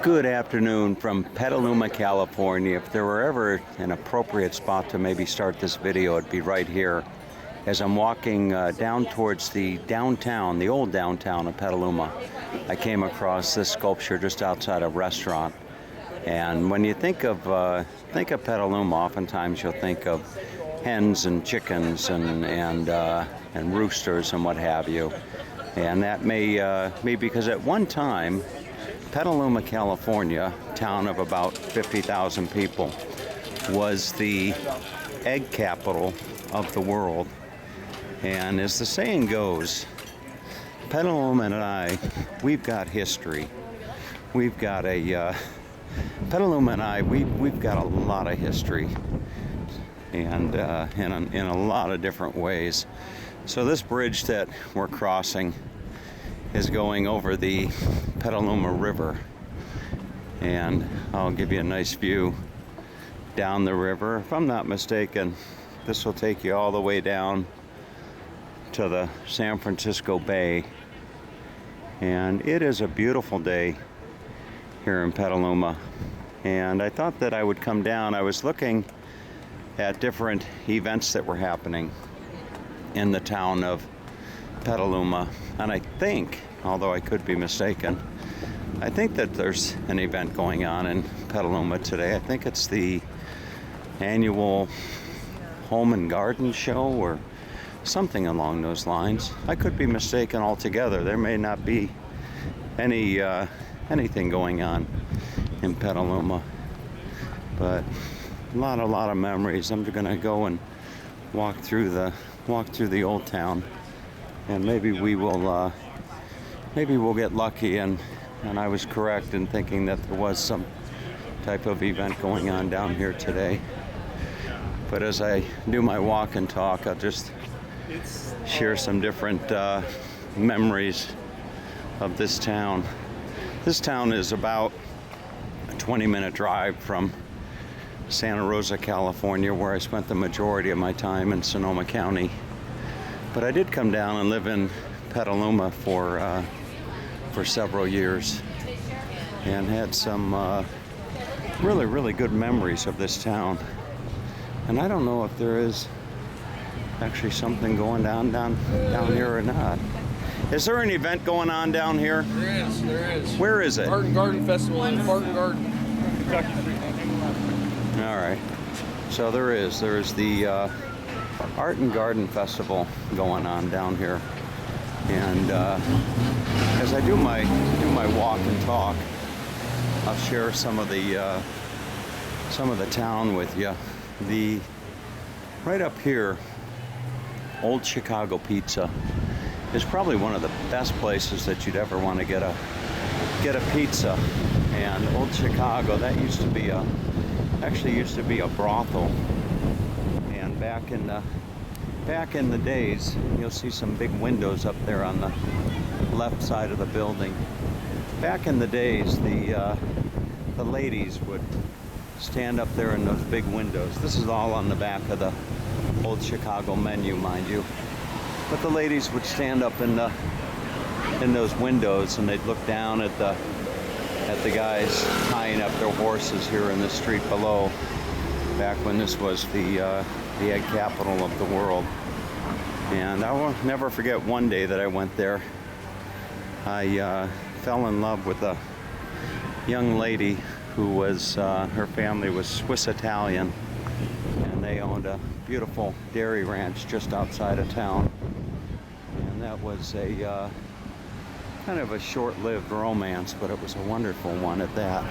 Good afternoon from Petaluma, California. If there were ever an appropriate spot to maybe start this video, it'd be right here. As I'm walking down towards the downtown, the old downtown of Petaluma, I came across this sculpture just outside a restaurant. And when you think of Petaluma, oftentimes you'll think of hens and chickens and roosters and what have you. And that may be because at one time, Petaluma, California, town of about 50,000 people, was the egg capital of the world. And as the saying goes, Petaluma and I, we've got history. We've got Petaluma and I, we've got a lot of history, and in a lot of different ways. So this bridge that we're crossing is going over the Petaluma River, and I'll give you a nice view down the river. If I'm not mistaken, this will take you all the way down to the San Francisco Bay, and it is a beautiful day here in Petaluma. And I thought that I would come down. I was looking at different events that were happening in the town of Petaluma, and I think, although I could be mistaken, I think that there's an event going on in Petaluma today. I think it's the annual Home and Garden Show or something along those lines. I could be mistaken altogether. There may not be anything going on in Petaluma, but a lot of memories. I'm gonna go and walk through the old town, and maybe we'll get lucky and I was correct in thinking that there was some type of event going on down here today. But as I do my walk and talk, I'll just share some different memories of this town. This town is about a 20-minute drive from Santa Rosa, California, where I spent the majority of my time in Sonoma County. But I did come down and live in Petaluma for several years, and had some really good memories of this town. And I don't know if there is actually something going down here or not. Is there an event going on down here? There is. Where is it? Art and Garden Festival in Art and Garden, Kentucky. All right. So there is the Art and Garden Festival going on down here. And as I do my walk and talk, I'll share some of the town with you. Right up here, Old Chicago Pizza is probably one of the best places that you'd ever want to get a pizza. And Old Chicago, that used to be a brothel. And back in the days, you'll see some big windows up there on the left side of the building. Back in the days, the ladies would stand up there in those big windows. This is all on the back of the Old Chicago menu, mind you. But the ladies would stand up in those windows, and they'd look down at the guys tying up their horses here in the street below. Back when this was the egg capital of the world. And I will never forget one day that I went there. I fell in love with a young lady who was, her family was Swiss Italian, and they owned a beautiful dairy ranch just outside of town. And that was a kind of a short-lived romance, but it was a wonderful one at that.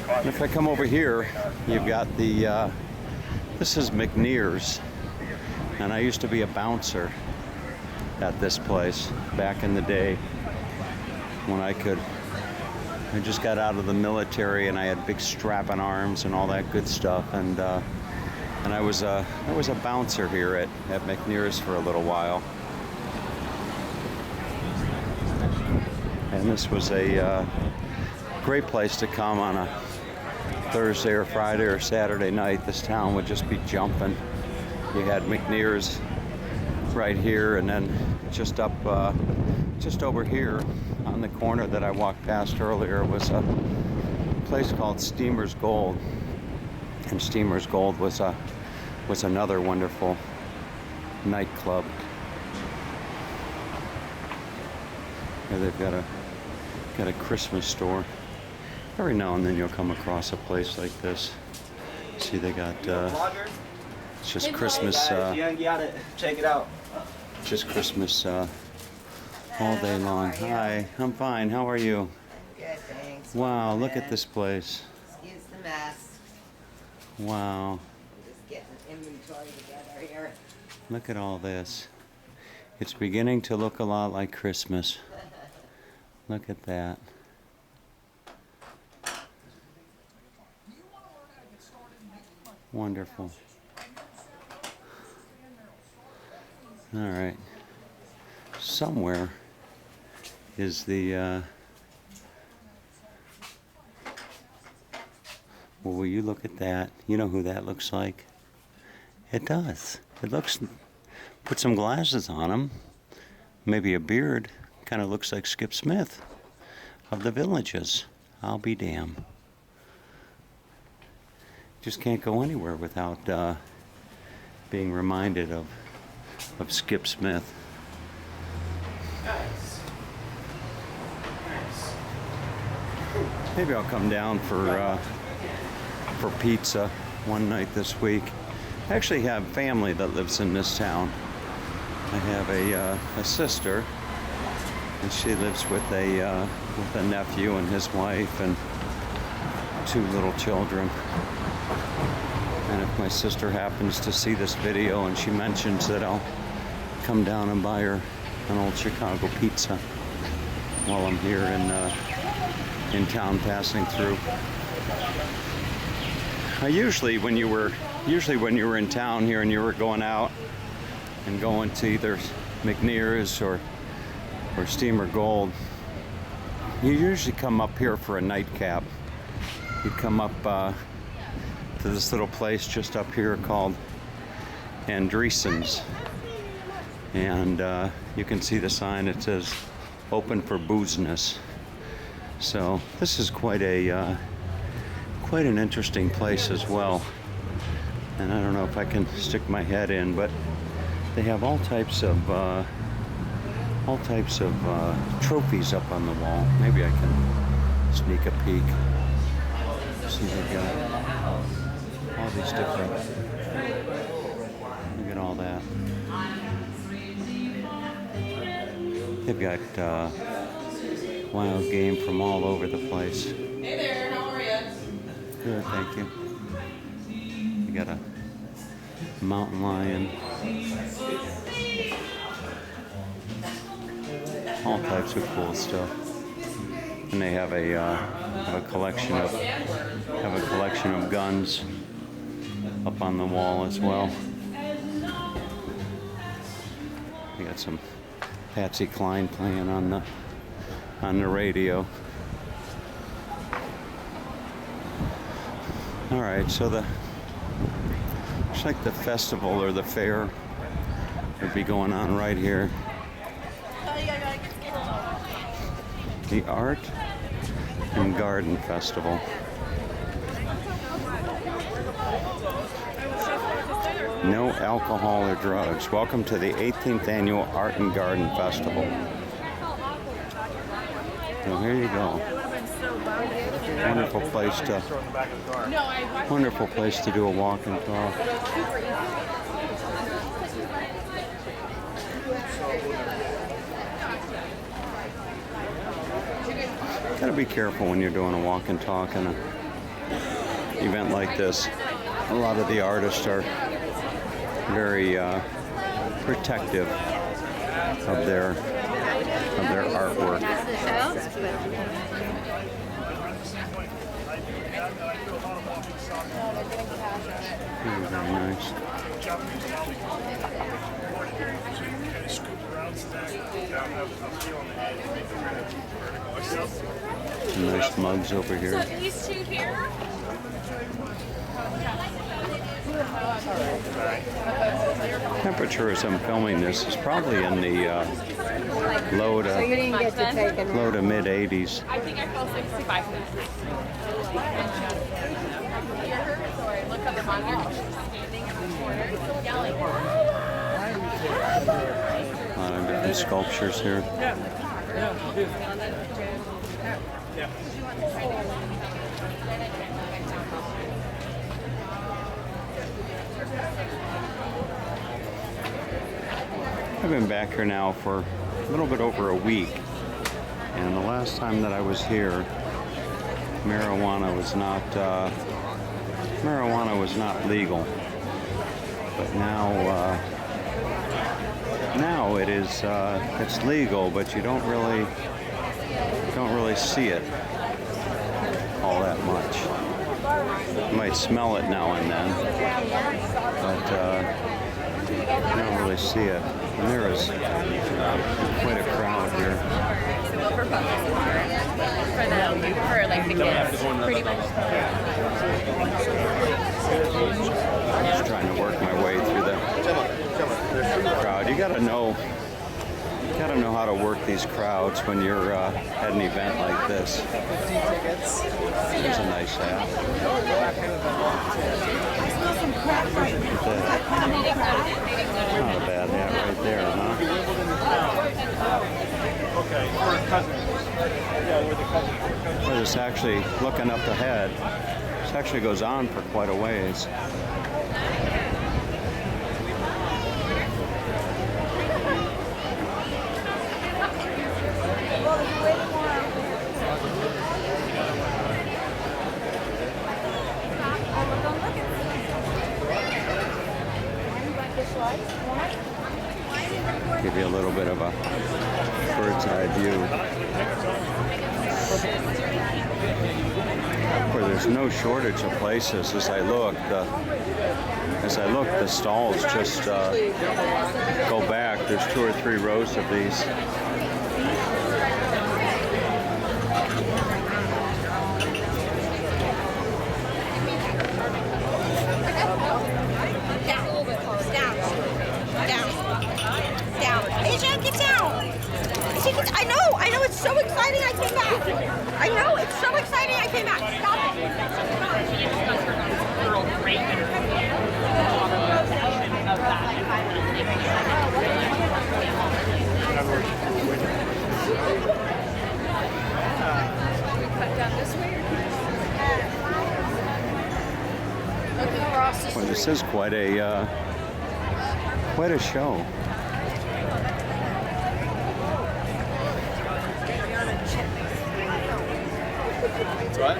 And if I come over here, you've got this is McNees, and I used to be a bouncer at this place back in the day when I just got out of the military, and I had big strapping arms and all that good stuff, and I was a bouncer here at McNees for a little while. And this was a great place to come on a Thursday or Friday or Saturday night. This town would just be jumping. You had McNees right here, and then just over here on around the corner that I walked past earlier was a place called Steamer's Gold. And Steamer's Gold was another wonderful nightclub. Here they've got a Christmas store. Every now and then you'll come across a place like this. See, they got it's just Christmas. Check it out. Just Christmas all day long. Hi, I'm fine. How are you? Good, thanks. Wow, look at this place. Excuse the mess. Wow, I'm just getting inventory together here. look at all this. It's beginning to look a lot like Christmas. Look at that. Wonderful. All right. Somewhere is the well, will you look at that? You know who that looks like? It does. It looks, put some glasses on him, maybe a beard. Kind of looks like Skip Smith of the Villages. I'll be damned. Just can't go anywhere without being reminded of Skip Smith. Nice. Nice. Maybe I'll come down for pizza one night this week. I actually have family that lives in this town. I have a sister, and she lives with a nephew and his wife and 2 little children. And if my sister happens to see this video and she mentions that, I'll come down and buy her an old Chicago pizza while I'm here in town passing through. Usually when you were in town here and you were going out and going to either McNees or Steamer Gold, you usually come up here for a nightcap. You'd come up to this little place just up here called Andreessen's, and you can see the sign. It says open for boozeness. So this is quite an interesting place as well. And I don't know if I can stick my head in, but they have all types of trophies up on the wall. Maybe I can sneak a peek. See, they've got all these different. Look at all that. They've got wild game from all over the place. Hey there, how are you? Good, thank you. You got a mountain lion. All types of cool stuff. And they have a collection of guns up on the wall as well. You got some Patsy Cline playing on the radio. All right, so looks like the festival or the fair would be going on right here. The Art and Garden Festival. No alcohol or drugs. Welcome to the 18th Annual Art and Garden Festival. So here you go. Wonderful place to do a walk and talk. Gotta be careful when you're doing a walk and talk in an event like this. A lot of the artists are very protective of their artwork. Very nice. Some nice mugs over here. So these two here? Temperature as I'm filming this is probably in the low So you didn't get to take a nap. to mid 80s. I think I fell asleep for 5 minutes. Look at the monitor. She's standing in the corner, yelling. A lot of different sculptures here. I've been back here now for a little bit over a week, and the last time that I was here, marijuana was not legal. But now it is. It's legal, but you don't really see it all that much. You might smell it now and then, but you don't really see it. And there is quite a crowd here. For them, for like the kids, pretty much. Just trying to work my way through the crowd. You gotta know how to work these crowds when you're at an event like this. There's a nice hat. Not a bad hat right there, huh? Okay, we're cousins. Yeah, we're the cousins. Well, this actually, looking up ahead, this actually goes on for quite a ways. Give you a little bit of a bird's eye view. Where there's no shortage of places as I look. The stalls just go back. There's 2 or 3 rows of these. I know, it's so exciting I came back. I know, it's so exciting I came back. Stop Well, this is quite a show. What?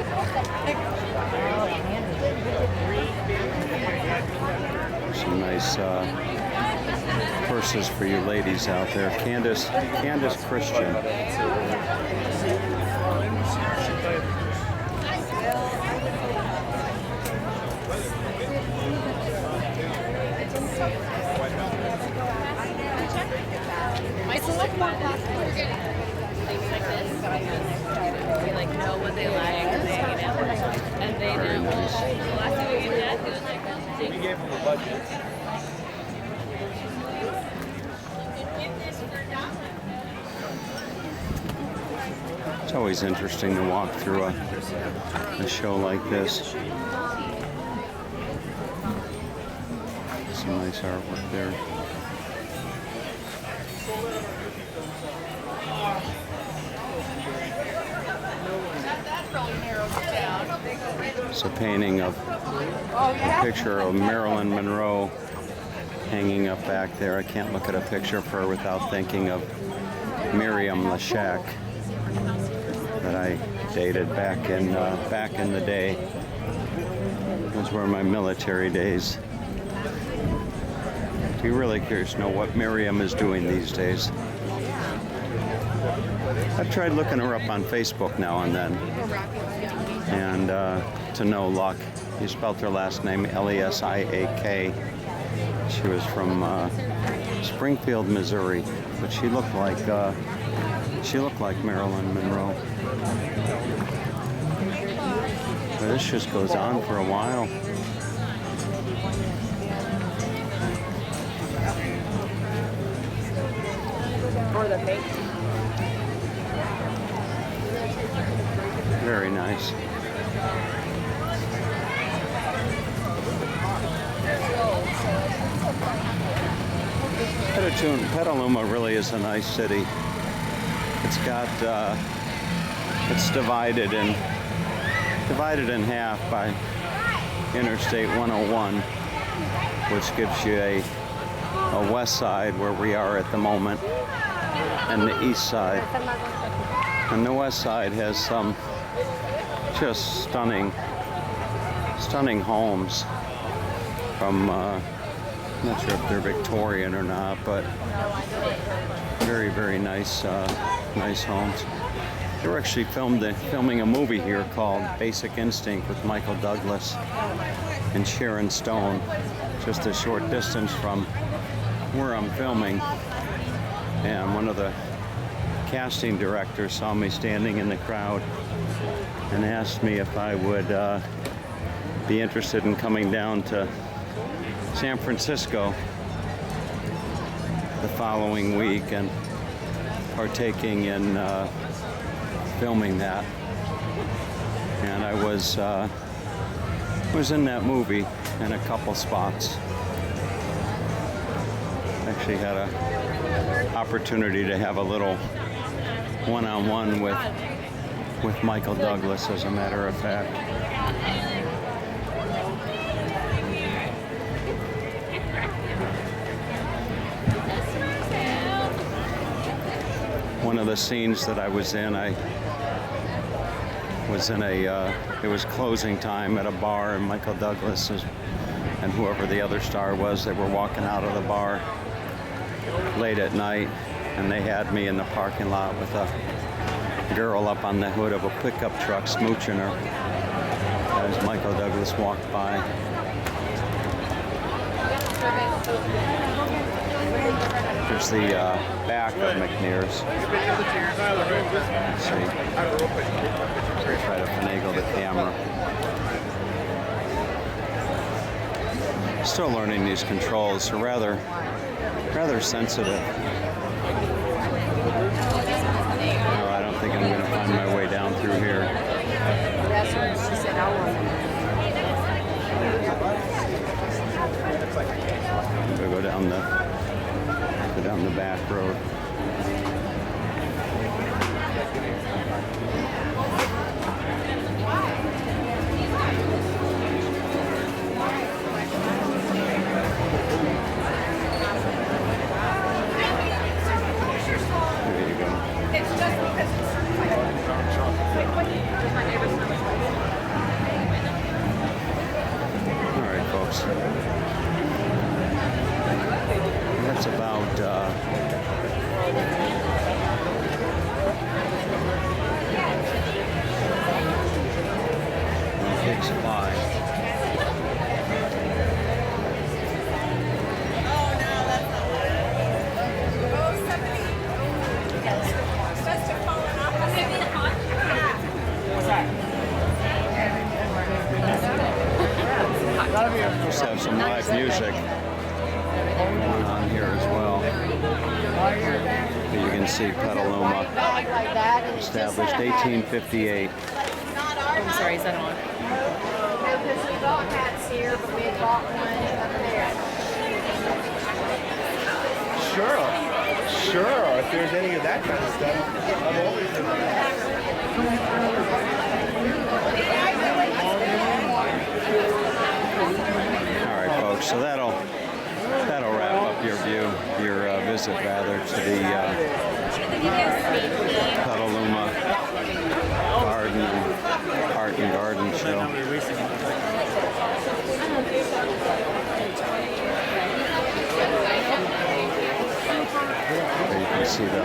Some nice purses for you ladies out there. Candace Christian. We like know what they like, and they Very know. nice. The last time we gave Dad, he was like, We gave them a budget. It's always interesting to walk through a show like this. Some nice artwork there. It's a painting of a picture of Marilyn Monroe hanging up back there. I can't look at a picture of her without thinking of Miriam Leshak that I dated back in the day. Those were my military days. I'd be really curious to know what Miriam is doing these days. I've tried looking her up on Facebook now and then, and to no luck. You spelled her last name Lesiak. She was from Springfield, Missouri, but she looked like Marilyn Monroe. But this just goes on for a while. Very nice. Petaluma really is a nice city. It's got it's divided in half by Interstate 101, which gives you a west side where we are at the moment, and the east side. And the west side has some just stunning homes from I'm not sure if they're Victorian or not, but very nice nice homes. They were actually filming a movie here called Basic Instinct with Michael Douglas and Sharon Stone, just a short distance from where I'm filming. And one of the casting directors saw me standing in the crowd and asked me if I would be interested in coming down to San Francisco the following week and partaking in filming that. And I was in that movie in a couple spots. Actually had an opportunity to have a little one-on-one with Michael Douglas, as a matter of fact. One of the scenes that I was in, it was closing time at a bar, and Michael Douglas and whoever the other star was, they were walking out of the bar late at night, and they had me in the parking lot with a girl up on the hood of a pickup truck smooching her as Michael Douglas walked by. There's the back of McNees. Let's see. Try to finagle the camera. Still learning these controls. They're rather sensitive. No, I don't think I'm going to find my way down through here. That's what she said. I want. We'll go down the back road. There you go. All right, folks. That's about big supply. Just have some live music going on here as well. Here you can see Petaluma, established 1858. I'm sorry, is that on? Because we bought hats here, but we had bought one up there. Sure. If there's any of that kind of stuff, I'm always in All right, folks. So that'll wrap up your visit rather to the Petaluma Art and Garden Show. There you can see the